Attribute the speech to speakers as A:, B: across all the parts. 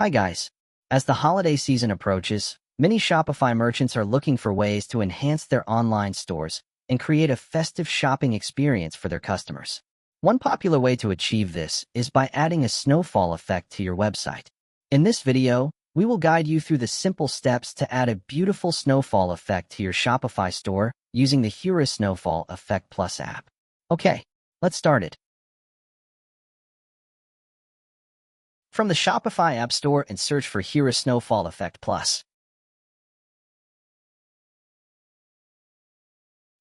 A: Hi guys. As the holiday season approaches, many Shopify merchants are looking for ways to enhance their online stores and create a festive shopping experience for their customers. One popular way to achieve this is by adding a snowfall effect to your website. In this video, we will guide you through the simple steps to add a beautiful snowfall effect to your Shopify store using the Hero Snowfall Effect Plus app. Okay, let's start it. From the Shopify App Store and search for Hero Snowfall Effect Plus.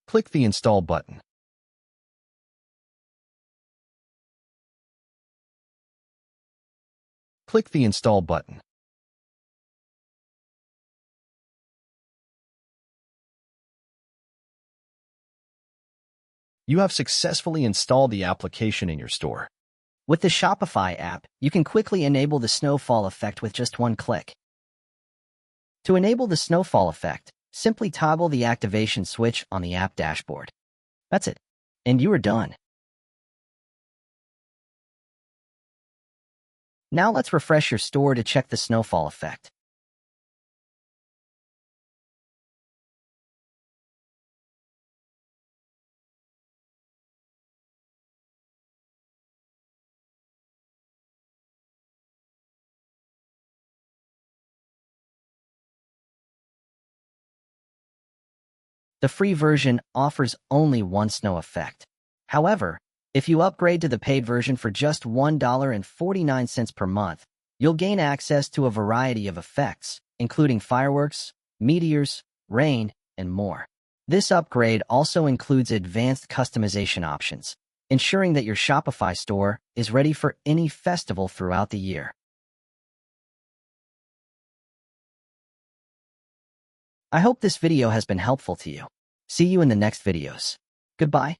B: Click the Install button. Click the Install button. You have successfully installed the application in your store.
A: With the Shopify app, you can quickly enable the snowfall effect with just one click. To enable the snowfall effect, simply toggle the activation switch on the app dashboard. That's it, and you are done. Now let's refresh your store to check the snowfall effect. The free version offers only one snow effect. However, if you upgrade to the paid version for just $1.49 per month, you'll gain access to a variety of effects, including fireworks, meteors, rain, and more. This upgrade also includes advanced customization options, ensuring that your Shopify store is ready for any festival throughout the year. I hope this video has been helpful to you. See you in the next videos. Goodbye.